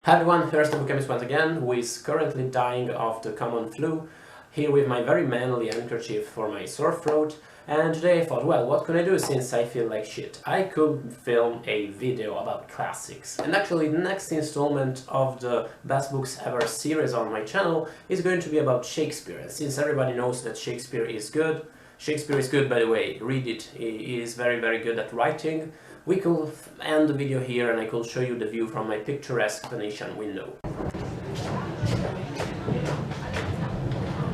Hi everyone, here's the bookchemist once again, who is currently dying of the common flu, here with my very manly handkerchief for my sore throat. And today I thought, well, what can I do since I feel like shit? I could film a video about classics. And actually the next installment of the Best Books Ever series on my channel is going to be about Shakespeare. And since everybody knows that Shakespeare is good, by the way, read it, he is very good at writing. We could end the video here and I could show you the view from my picturesque Venetian window.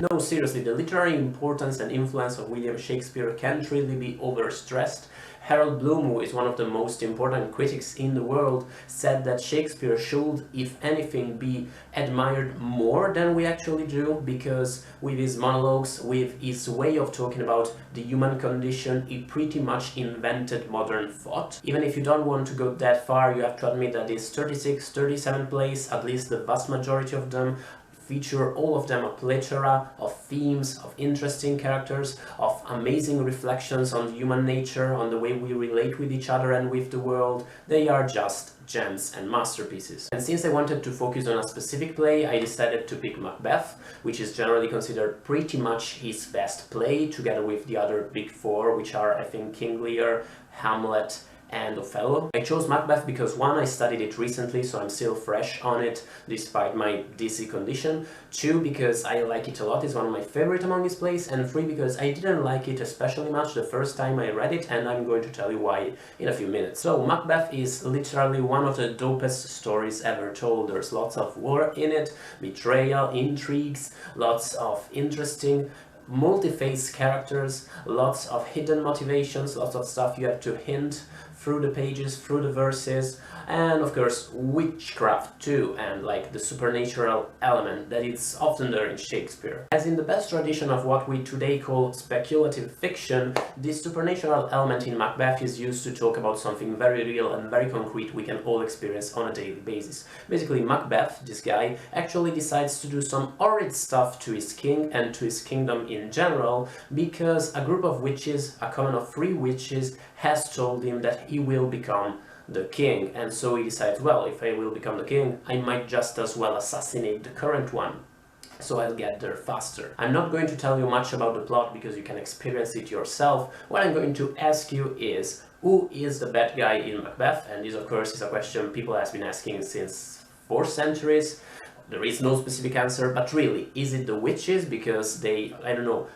No, seriously, the literary importance and influence of William Shakespeare can't really be overstressed. Harold Bloom, who is one of the most important critics in the world, said that Shakespeare should, if anything, be admired more than we actually do, because with his monologues, with his way of talking about the human condition, he pretty much invented modern thought. Even if you don't want to go that far, you have to admit that his 37 plays, at least the vast majority of them, feature all of them a plethora of themes, of interesting characters, of amazing reflections on human nature, on the way we relate with each other and with the world. They are just gems and masterpieces. And since I wanted to focus on a specific play, I decided to pick Macbeth, which is generally considered pretty much his best play, together with the other big four, which are, I think, King Lear, Hamlet, and Othello. I chose Macbeth because 1, I studied it recently, so I'm still fresh on it despite my dizzy condition. 2, because I like it a lot, it's one of my favorite among his plays. And 3, because I didn't like it especially much the first time I read it, and I'm going to tell you why in a few minutes. So Macbeth is literally one of the dopest stories ever told. There's lots of war in it, betrayal, intrigues, lots of interesting multi-faced characters, lots of hidden motivations, lots of stuff you have to hint through the pages, through the verses, and of course witchcraft too, and like the supernatural element that is often there in Shakespeare. As in the best tradition of what we today call speculative fiction, this supernatural element in Macbeth is used to talk about something very real and very concrete we can all experience on a daily basis. Basically, Macbeth, this guy, actually decides to do some horrid stuff to his king and to his kingdom in general, because a group of witches, a common of 3 witches, has told him that he will become the king, and so he decides, well, if I will become the king, I might just as well assassinate the current one, so I'll get there faster. I'm not going to tell you much about the plot because you can experience it yourself. What I'm going to ask you is, who is the bad guy in Macbeth? And this, of course, is a question people have been asking since 4 centuries. There is no specific answer, but really, is it the witches because they, I don't know,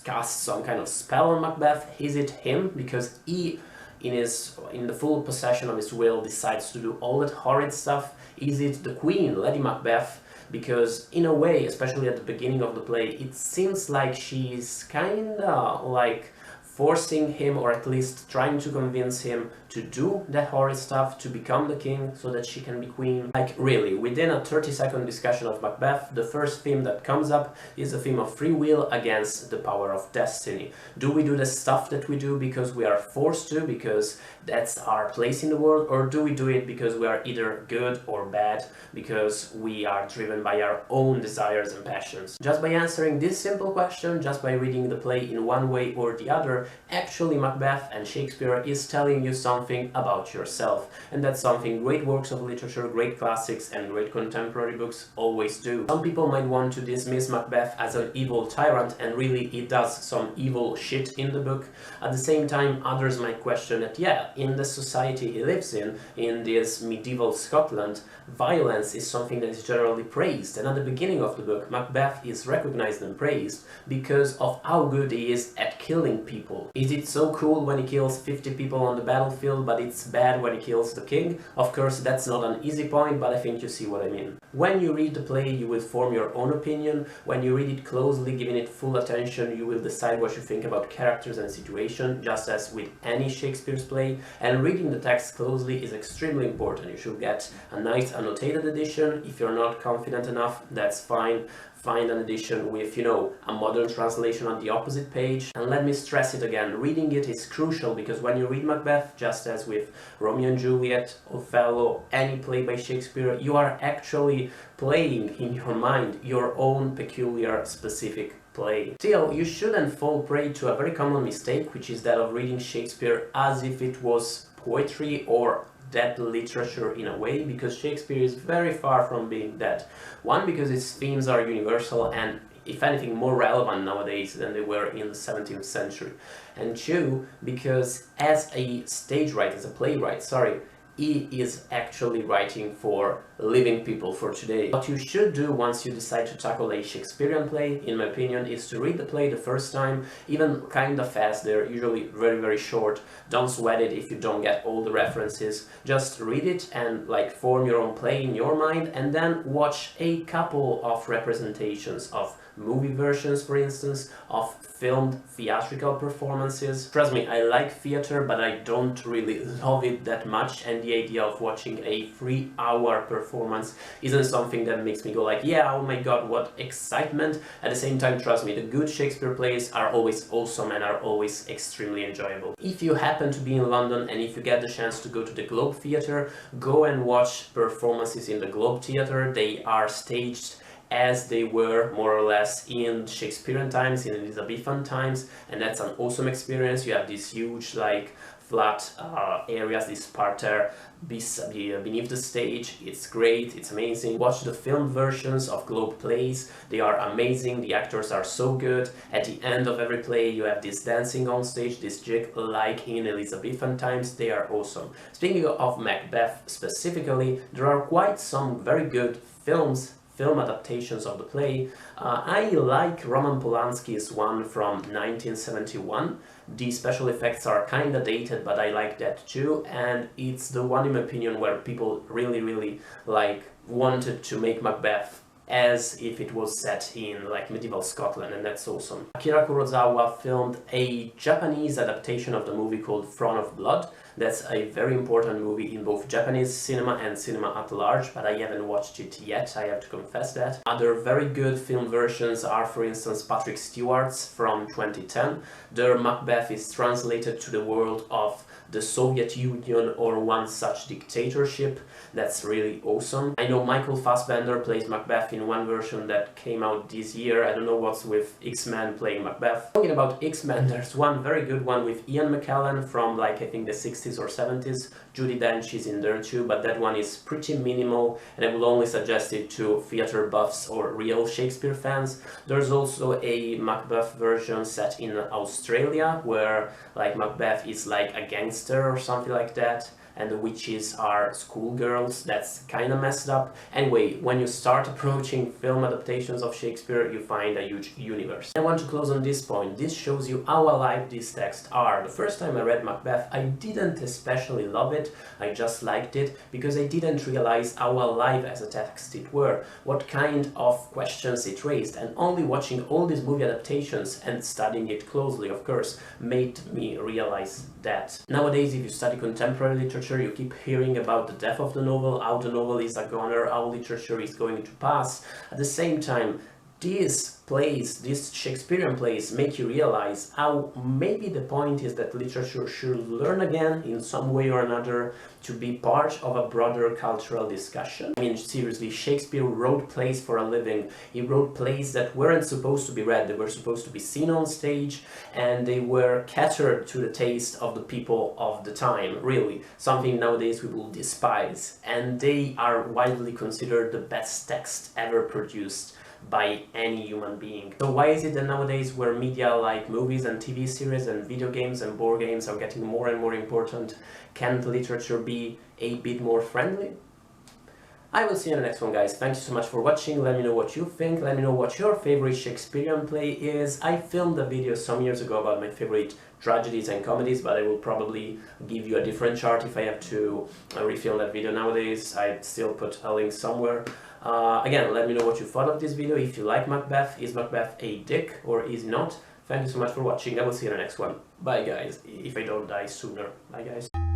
cast some kind of spell on Macbeth? Is it him because he, in the full possession of his will, decides to do all that horrid stuff? Is it the queen, Lady Macbeth, because in a way, especially at the beginning of the play, it seems like she's kinda like forcing him, or at least trying to convince him to do that horrid stuff, to become the king so that she can be queen. Like really, within a 30-second discussion of Macbeth, the first theme that comes up is the theme of free will against the power of destiny. Do we do the stuff that we do because we are forced to, because that's our place in the world, or do we do it because we are either good or bad, because we are driven by our own desires and passions? Just by answering this simple question, just by reading the play in one way or the other, actually Macbeth and Shakespeare is telling you something about yourself, and that's something great works of literature, great classics and great contemporary books always do. Some people might want to dismiss Macbeth as an evil tyrant, and really he does some evil shit in the book. At the same time, others might question that, yeah, in the society he lives in this medieval Scotland, violence is something that is generally praised, and at the beginning of the book Macbeth is recognized and praised because of how good he is at killing people. Is it so cool when he kills 50 people on the battlefield, but it's bad when he kills the king? Of course, that's not an easy point, but I think you see what I mean. When you read the play, you will form your own opinion. When you read it closely, giving it full attention, you will decide what you think about characters and situation, just as with any Shakespeare's play. And reading the text closely is extremely important. You should get a nice annotated edition. If you're not confident enough, that's fine. Find an edition with, you know, a modern translation on the opposite page. And let me stress it again, reading it is crucial, because when you read Macbeth, just as with Romeo and Juliet, Othello, any play by Shakespeare, you are actually playing in your mind your own peculiar, specific play. Still, you shouldn't fall prey to a very common mistake, which is that of reading Shakespeare as if it was poetry or dead literature in a way, because Shakespeare is very far from being dead. One, because its themes are universal and, if anything, more relevant nowadays than they were in the 17th century. And two, because as a stage writer, as a playwright, sorry, he is actually writing for living people, for today. What you should do once you decide to tackle a Shakespearean play, in my opinion, is to read the play the first time, even kind of fast. They're usually very, very short. Don't sweat it if you don't get all the references. Just read it and like form your own play in your mind, and then watch a couple of representations of movie versions, for instance, of filmed theatrical performances. Trust me, I like theater, but I don't really love it that much, and the idea of watching a 3-hour performance isn't something that makes me go like, yeah, oh my god, what excitement. At the same time, trust me, the good Shakespeare plays are always awesome and are always extremely enjoyable. If you happen to be in London and if you get the chance to go to the Globe Theatre, go and watch performances in the Globe Theatre. They are staged as they were more or less in Shakespearean times, in Elizabethan times, and that's an awesome experience. You have these huge like flat areas, this parterre beneath the stage. It's great, it's amazing. Watch the filmed versions of Globe plays, they are amazing, the actors are so good. At the end of every play you have this dancing on stage, this jig like in Elizabethan times. They are awesome. Speaking of Macbeth specifically, there are quite some very good film adaptations of the play. I like Roman Polanski's one from 1971. The special effects are kinda dated, but I like that too, and it's the one, in my opinion, where people really like wanted to make Macbeth as if it was set in like medieval Scotland, and that's awesome. Akira Kurosawa filmed a Japanese adaptation of the movie called Throne of Blood. That's a very important movie in both Japanese cinema and cinema at large, but I haven't watched it yet, I have to confess that. Other very good film versions are, for instance, Patrick Stewart's from 2010. Their Macbeth is translated to the world of the Soviet Union or one such dictatorship. That's really awesome. I know Michael Fassbender plays Macbeth in one version that came out this year. I don't know what's with X-Men playing Macbeth. Talking about X-Men, there's one very good one with Ian McKellen from like I think the 60s or 70s. Judi Dench is in there too, but that one is pretty minimal and I will only suggest it to theater buffs or real Shakespeare fans. There's also a Macbeth version set in Australia where like Macbeth is like a gangster or something like that, and the witches are schoolgirls. That's kind of messed up. Anyway, when you start approaching film adaptations of Shakespeare, you find a huge universe. I want to close on this point. This shows you how alive these texts are. The first time I read Macbeth, I didn't especially love it. I just liked it because I didn't realize how alive as a text it were, what kind of questions it raised, and only watching all these movie adaptations and studying it closely, of course, made me realize that. Nowadays, if you study contemporary literature, you keep hearing about the death of the novel, how the novel is a goner, how literature is going to pass. At the same time, these plays, these Shakespearean plays, make you realize how maybe the point is that literature should learn again in some way or another to be part of a broader cultural discussion. I mean, seriously, Shakespeare wrote plays for a living. He wrote plays that weren't supposed to be read, they were supposed to be seen on stage, and they were catered to the taste of the people of the time, really. Something nowadays we will despise. And they are widely considered the best text ever produced by any human being. So why is it that nowadays, where media like movies and TV series and video games and board games are getting more and more important, can't literature be a bit more friendly? I will see you in the next one, guys. Thank you so much for watching. Let me know what you think. Let me know what your favorite Shakespearean play is. I filmed a video some years ago about my favorite tragedies and comedies, but I will probably give you a different chart if I have to refilm that video nowadays. I still put a link somewhere. Again, let me know what you thought of this video. If you like Macbeth, is Macbeth a dick or is he not? Thank you so much for watching. I will see you in the next one. Bye, guys. If I don't die sooner. Bye, guys.